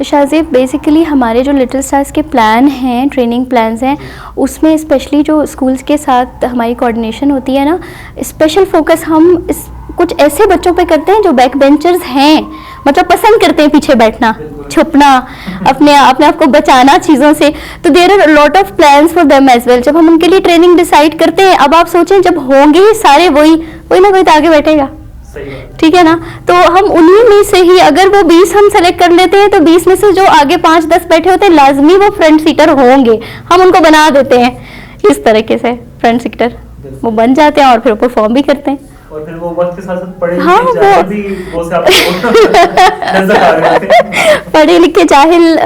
Shahzeb basically हमारे जो little stars के प्लान हैं, ट्रेनिंग प्लान्स हैं, उसमें स्पेशली जो स्कूल्स के साथ हमारी कोऑर्डिनेशन होती है ना, स्पेशल फोकस हम कुछ ऐसे बच्चों पे करते हैं जो बैक बेंचर्स हैं, मतलब पसंद करते हैं पीछे बैठना, छुपना, अपने आप को बचाना चीज़ों से। तो there are lot of plans for them as well. जब हम उनके लिए ट्रेनिंग डिसाइड करते हैं, अब आप सोचें जब होंगे ही सारे कोई ना कोई तो आगे बैठेगा, ठीक है ना। तो हम उन्हीं में से ही अगर वो 20 हम सेलेक्ट कर लेते हैं तो 20 में से जो आगे 5-10 बैठे होते हैं लाजमी वो फ्रंट सीटर होंगे, हम उनको बना देते हैं इस तरीके से, फ्रंट सीटर वो बन जाते हैं और फिर परफॉर्म भी करते हैं। और फिर वो वक्त के साथ साथ पढ़े हाँ, लिखे जाहिल भी वो से आपको नजर आ रहे थे। पढ़े लिखे जाहिल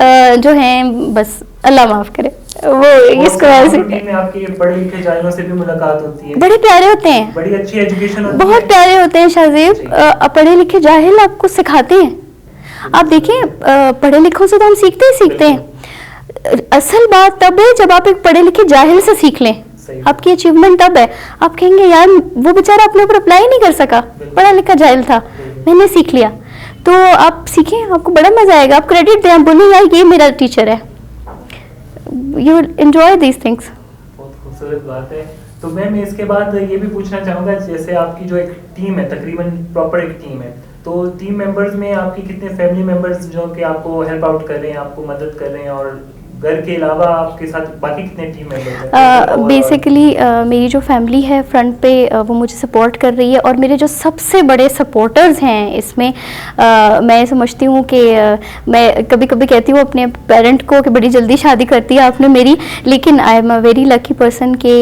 जो हैं, बस अल्लाह माफ करे, वो इसको ऐसे में आपके पढ़े लिखे जाहिलों से भी मुलाकात होती है, बड़े प्यारे होते हैं, बड़ी अच्छी एजुकेशन होती है, बहुत प्यारे होते हैं शाहज़ेब। पढ़े लिखे जाहिल आपको सिखाते हैं। आप देखिए पढ़े लिखों से तो हम सीखते हैं। असल बात तब है जब आप एक पढ़े लिखे जाहिल से सीख लें, आपकी अचीवमेंट तब है। आप कहेंगे यार वो बेचारा अपने ऊपर अप्लाई नहीं कर सका, पढ़ा लिखा जाहिल था, मैंने सीख लिया। तो आप सीखें, आपको बड़ा मजा आएगा, आप क्रेडिट दें, आप बोलें यार ये मेरा टीचर है, you will enjoy these things. बहुत खूबसूरत बात है। तो मैम इसके बाद ये भी पूछना चाहूँगा, जैसे आपकी जो एक टीम है, तकरीबन प्रॉपर एक टीम है, तो टीम मेंबर्स में आपके कितने फैमिली मेंबर्स जो कि आपको हेल्प आउट कर रहे हैं, आपको मदद कर रहे हैं, और घर के अलावा आपके साथ बाकी कितने टीम मेंबर्स हैं? बेसिकली मेरी जो फैमिली है फ्रंट पे वो मुझे सपोर्ट कर रही है, और मेरे जो सबसे बड़े सपोर्टर्स हैं इसमें मैं समझती हूँ कि मैं कभी कभी कहती हूँ अपने पेरेंट को कि बड़ी जल्दी शादी करती है आपने मेरी, लेकिन I am a very lucky person कि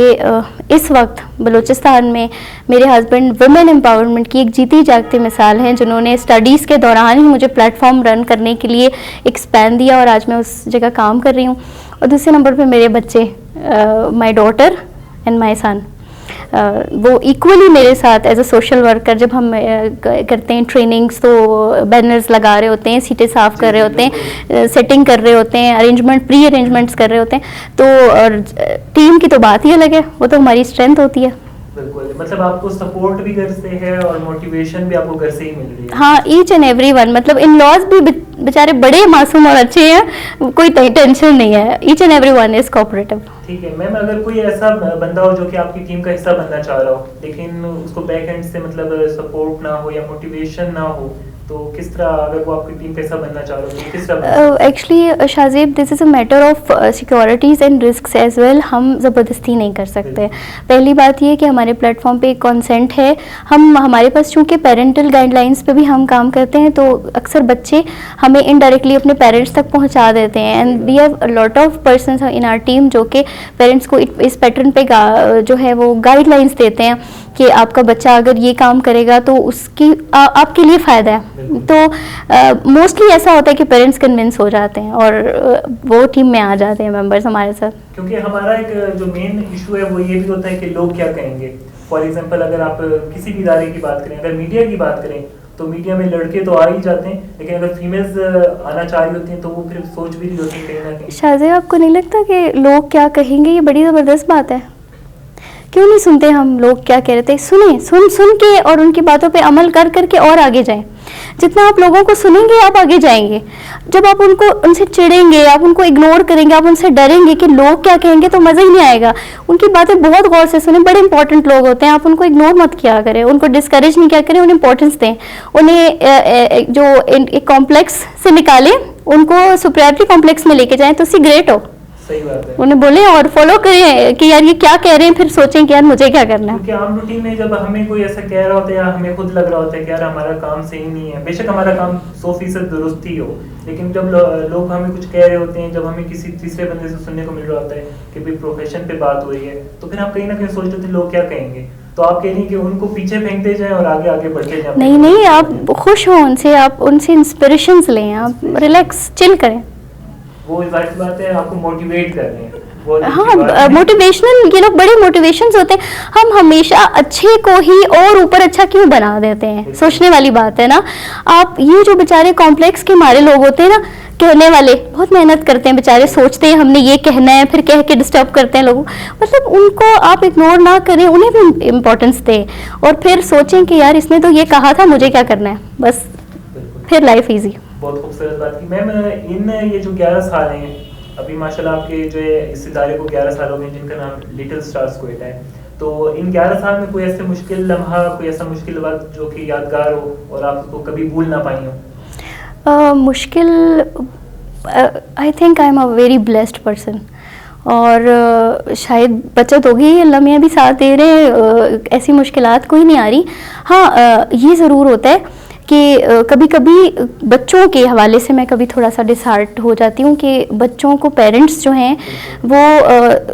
इस वक्त बलूचिस्तान में मेरे हस्बैंड वुमेन एम्पावरमेंट की एक जीती जागती मिसाल हैं, जिन्होंने स्टडीज़ के दौरान ही मुझे प्लेटफॉर्म रन करने के लिए एक स्पैन दिया, और आज मैं उस जगह काम कर रही हूँ। और दूसरे नंबर पे मेरे बच्चे, my daughter and my son, वो इक्वली मेरे साथ एज अ सोशल वर्कर जब हम करते हैं ट्रेनिंग्स, तो बैनर्स लगा रहे होते हैं, सीटें साफ़ कर रहे होते हैं, सेटिंग कर रहे होते हैं, प्री अरेंजमेंट्स कर रहे होते हैं। तो टीम की तो बात ही अलग है, वो तो हमारी स्ट्रेंथ होती है। बिल्कुल, मतलब आपको सपोर्ट भी घर से है और मोटिवेशन भी आपको घर से ही मिल रही है। हाँ, ईच एंड एवरी वन, मतलब इन लॉज भी बेचारे बड़े मासूम और अच्छे हैं, कोई टेंशन नहीं है, each and every one is cooperative. ठीक है मैम, अगर कोई ऐसा बंदा हो जो कि आपकी टीम का हिस्सा बनना चाह रहा हो, लेकिन उसको बैक एंड से मतलब सपोर्ट ना हो या मोटिवेशन ना हो, तो किस तरह, अगर वो आपकी टीम का हिस्सा बनना चाह रहा हो तो किस तरह? Actually Shahzeb, this is a matter of securities and risk as well. हम ज़बरदस्ती नहीं कर सकते। पहली बात ये कि हमारे प्लेटफॉर्म पे एक कॉन्सेंट है, हमारे पास चूँकि पेरेंटल गाइडलाइंस पे भी हम काम करते हैं, तो अक्सर बच्चे हमें इनडायरेक्टली अपने पेरेंट्स तक पहुंचा देते हैं, and we have lot of persons in our team जो कि पेरेंट्स को इस पैटर्न पे जो है वो गाइडलाइंस देते हैं कि आपका बच्चा अगर ये काम करेगा तो उसकी आपके लिए फ़ायदा है। तो मोस्टली ऐसा होता है कि पेरेंट्स कन्विंस हो जाते हैं और वो टीम में आ जाते हैं मेंबर्स हमारे साथ। क्योंकि हमारा एक जो मेन इशू है वो ये भी होता है कि लोग क्या कहेंगे। फॉर एग्जांपल, अगर आप किसी भी इदारे की बात करें, अगर मीडिया की बात करें, तो मीडिया में लड़के तो आ ही जाते हैं, लेकिन अगर फीमेल्स आना चाह रही होती हैं तो वो फिर सोच भी रही होती है कहीं ना कहीं। शाहज़ेब, आपको नहीं लगता कि लोग क्या कहेंगे ये बड़ी ज़बरदस्त बात है? क्यों नहीं सुनते हम लोग क्या कह रहे थे? सुन के और उनकी बातों पे अमल कर करके और आगे जाएं। जितना आप लोगों को सुनेंगे आप आगे जाएंगे। जब आप उनसे चिढ़ेंगे, आप उनको इग्नोर करेंगे, आप उनसे डरेंगे कि लोग क्या कहेंगे, तो मज़ा ही नहीं आएगा। उनकी बातें बहुत गौर से सुने, बड़े इंपॉर्टेंट लोग होते हैं, आप उनको इग्नोर मत किया करें, उनको डिस्करेज नहीं किया करें, उन्हें इंपॉर्टेंस दें, उन्हें जो एक कॉम्प्लेक्स से निकालें, उनको सुपीरियरिटी कॉम्प्लेक्स में लेके जाएं तो उससे ग्रेट हो। सही बात है। उन्हें बोले और फॉलो करें कि यार ये क्या कह रहे हैं, फिर सोचें कि यार मुझे क्या करना है। क्योंकि आम रूटीन में जब हमें कोई ऐसा कह रहा होता है या हमें खुद लग रहा होता है कि यार हमारा काम सही नहीं है, बेशक हमारा काम 100% दुरुस्त ही हो, लेकिन जब लोग हमें कुछ कह रहे होते हैं, जब हमें किसी तीसरे बंदे से सुनने को मिल रहा होता है कि भाई प्रोफेशन पे बात हो रही है, तो फिर आप कहीं ना कहीं सोचते थे लोग क्या कहेंगे। तो आप कह रही कि उनको पीछे फेंकते जाएं और आगे आगे बढ़ते जाएं? नहीं, आप खुश हो उनसे, आप उनसे इंस्पिरेशंस लें, आप रिलैक्स चिल करें। वो जाहिर सी बात है आपको मोटिवेट कर रहे हैं। हाँ, मोटिवेशनल, ये लोग बड़े मोटिवेशंस होते हैं। हम हमेशा अच्छे को ही और ऊपर अच्छा क्यों बना देते हैं, सोचने वाली बात है ना। आप ये जो बेचारे कॉम्प्लेक्स के मारे लोग होते हैं ना, कहने वाले, बहुत मेहनत करते हैं बेचारे, सोचते हैं हमने ये कहना है, फिर कह के डिस्टर्ब करते हैं लोगों, मतलब उनको आप इग्नोर ना करें, उन्हें भी इम्पोर्टेंस दें और फिर सोचें कि यार इसने तो ये कहा था, मुझे क्या करना है, बस फिर लाइफ ईजी। बहुत खूबसूरत बात की मैम। इन ये जो 11 साल हैं अभी माशाल्लाह आपके जो है इस इदारे को 11 साल हो गए जिनका नाम लिटिल स्टार्स क्वेटा है, तो इन 11 साल में कोई ऐसे मुश्किल लम्हा, कोई ऐसा मुश्किल वक्त जो कि यादगार हो और आप उसको कभी भूल ना पाई हो? मुश्किल, I think I am a very blessed person, और शायद बचत होगी, अल्लाह मियाँ भी साथ दे रहे हैं, ऐसी मुश्किलात कोई नहीं आ रही। हाँ, ये ज़रूर होता है कि कभी कभी बच्चों के हवाले से मैं कभी थोड़ा सा डिसहार्ट हो जाती हूँ कि बच्चों को पेरेंट्स जो हैं वो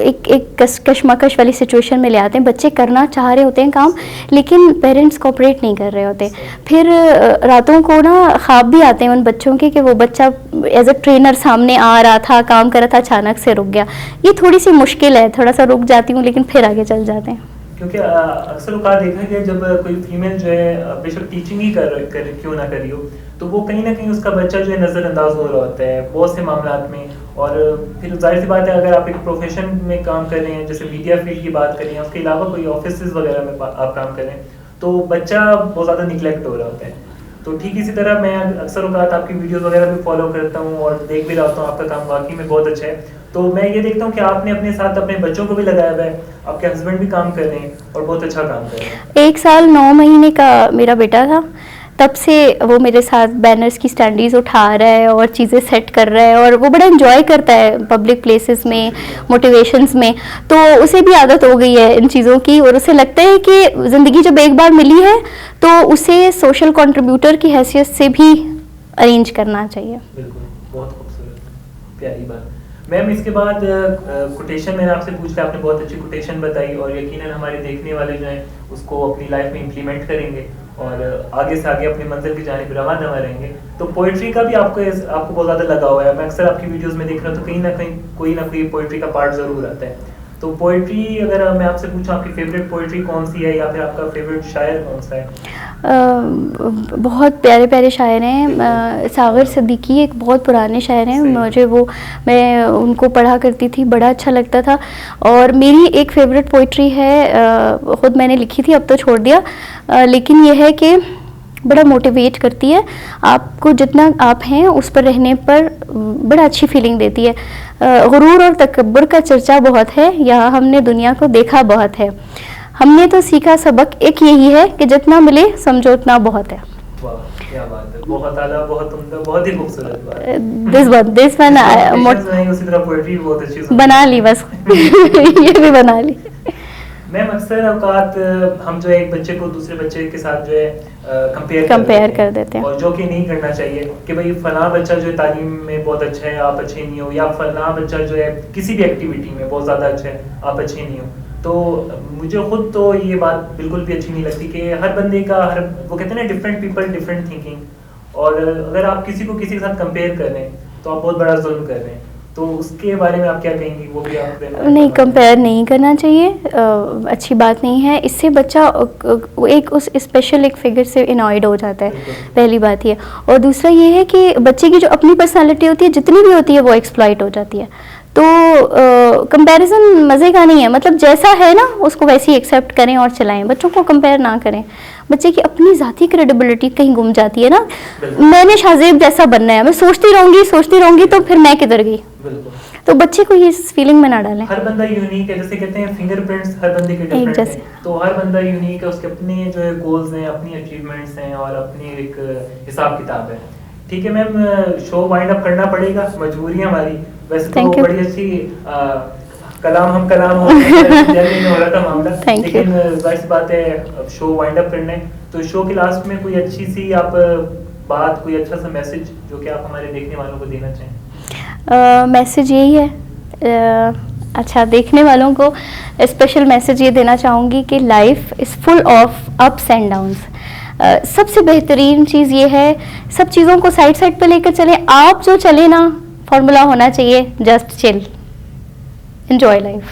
एक कशमकश वाली सिचुएशन में ले आते हैं। बच्चे करना चाह रहे होते हैं काम, लेकिन पेरेंट्स कोऑपरेट नहीं कर रहे होते। फिर रातों को ना ख्वाब भी आते हैं उन बच्चों के कि वो बच्चा एज अ ट्रेनर सामने आ रहा था, काम कर रहा था, अचानक से रुक गया। ये थोड़ी सी मुश्किल है, थोड़ा सा रुक जाती हूँ लेकिन फिर आगे चल जाते हैं। क्योंकि अक्सर औकात देखा गया जब कोई फीमेल जो है बेशक टीचिंग ही कर क्यों ना करी हो, तो वो कहीं ना कहीं उसका बच्चा जो है नज़रअंदाज हो रहा होता है बहुत से मामलात में। और फिर जाहिर सी बात है अगर आप एक प्रोफेशन में काम कर रहे हैं, जैसे मीडिया फील्ड की बात करें, उसके अलावा कोई ऑफिस वगैरह में आप काम करें, तो बच्चा बहुत ज़्यादा निगलेक्ट हो रहा होता है। तो ठीक इसी तरह मैं अक्सर औकात आपकी वीडियोस वगैरह भी फॉलो करता हूँ और देख भी रहा हूँ आपका काम वाकई में बहुत अच्छा है। तो मैं ये देखता हूँ कि आपने अपने साथ अपने बच्चों को भी लगाया हुआ है, आपके हस्बैंड भी काम कर रहे हैं और बहुत अच्छा काम कर रहे हैं। 1 साल 9 महीने का मेरा बेटा था, तब से वो मेरे साथ बैनर्स की स्टैंडीज़ उठा रहा है और चीज़ें सेट कर रहा है, और वो बड़ा एंजॉय करता है पब्लिक प्लेसेस में, मोटिवेशंस में। तो उसे भी आदत हो गई है इन चीज़ों की, और उसे लगता है कि ज़िंदगी जब एक बार मिली है तो उसे सोशल कंट्रीब्यूटर की हैसियत से भी अरेंज करना चाहिए। बिल्कुल, बहुत खूबसूरत, प्यारी बात। मैम इसके बाद कोटेशन मैंने आपसे पूछा, आपने बहुत अच्छी कोटेशन बताई और यकीनन हमारे देखने वाले जो हैं उसको अपनी लाइफ में इम्प्लीमेंट करेंगे और आगे से आगे अपनी मंजिल की जानिब रवाना रहेंगे। तो पोइट्री का भी आपको बहुत ज़्यादा लगा हुआ है। मैं अक्सर आपकी वीडियोस में देख रहा हूँ तो कहीं ना कहीं पोइट्री का पार्ट ज़रूर आता है। तो पोइट्री अगर मैं आपसे पूछूं आपकी फेवरेट पोइट्री कौन सी है या फिर आपका फेवरेट शायर कौन सा है? बहुत प्यारे प्यारे शायर हैं। सागर सिद्दीकी एक बहुत पुराने शायर हैं, मुझे वो, मैं उनको पढ़ा करती थी, बड़ा अच्छा लगता था। और मेरी एक फेवरेट पोइट्री है, ख़ुद मैंने लिखी थी, अब तो छोड़ दिया, लेकिन ये है कि बड़ा मोटिवेट करती है आपको, जितना आप हैं उस पर रहने पर बड़ा अच्छी फीलिंग देती है। गुरूर और तकब्बुर का चर्चा बहुत है, यहाँ हमने दुनिया को देखा बहुत है, हमने तो सीखा सबक एक यही है कि जितना मिले समझो उतना बहुत है। वाह, क्या बात है, बहुत आला, बहुत उम्दा, बहुत ही खूबसूरत बात। दिस वन उसी तरह पोएट्री बहुत अच्छी बना ली बस ये भी बना ली। मैम अक्सर औकात हम जो है एक बच्चे को दूसरे बच्चे के साथ जो है कंपेयर कर देते हैं, और जो कि नहीं करना चाहिए कि भाई फला बच्चा जो है तालीम में बहुत अच्छा है आप अच्छे नहीं हो, या फला बच्चा जो है किसी भी एक्टिविटी में बहुत ज़्यादा अच्छा है आप अच्छे नहीं हो। तो मुझे खुद तो ये बात बिल्कुल भी अच्छी नहीं लगती कि हर बंदे का वो कहते हैं ना डिफरेंट पीपल डिफरेंट थिंकिंग, और अगर आप किसी को किसी के साथ कंपेयर कर रहे हैं तो आप बहुत बड़ा जुल्म कर रहे हैं। तो उसके बारे में आप क्या कहेंगी? वो भी आप नहीं, कंपेयर नहीं करना चाहिए, अच्छी बात नहीं है। इससे बच्चा एक उस स्पेशल एक फिगर से इनॉयड हो जाता है, पहली बात ये। और दूसरा ये है कि बच्चे की जो अपनी पर्सनालिटी होती है जितनी भी होती है वो एक्सप्लॉइट हो जाती है। तो कंपैरिजन मज़े का नहीं है, मतलब जैसा है ना उसको वैसे ही एक्सेप्ट करें और चलाएं, बच्चों को कंपेयर ना करें। बच्चे की अपनी ज़ाती क्रेडिबिलिटी कहीं गुम जाती है ना, मैंने शाहजेब जैसा बनना है, मैं सोचती रहूंगी तो फिर मैं किधर गई। तो बच्चे को ये फीलिंग में ना डालें। हर बंदा यूनिक है, जैसे कहते हैं फिंगरप्रिंट्स हर बंदे के डिफरेंट हैं, तो हर बंदा यूनिक है, उसके अपने जो है गोल्स हैं, अपनी अचीवमेंट्स हैं और अपनी एक हिसाब किताब है। ठीक है मैम, शो वाइंड अप करना पड़ेगा, मजबूरी है हमारी। वैसे तो बड़ी अच्छी कलाम हो रहा था मामला, लेकिन जाहिर सी बात है शो वाइंड अप करना है, तो शो के लास्ट में कोई अच्छी सी आप बात, कोई अच्छा सा मैसेज जो कि आप हमारे देखने वालों को देना चाहें? मैसेज यही है, अच्छा देखने वालों को स्पेशल मैसेज ये देना चाहूँगी कि life is full of ups and downs. सबसे बेहतरीन चीज़ ये है, सब चीज़ों को साइड पे लेकर चलें, आप जो चले ना, फॉर्मूला होना चाहिए जस्ट चिल, एंजॉय लाइफ।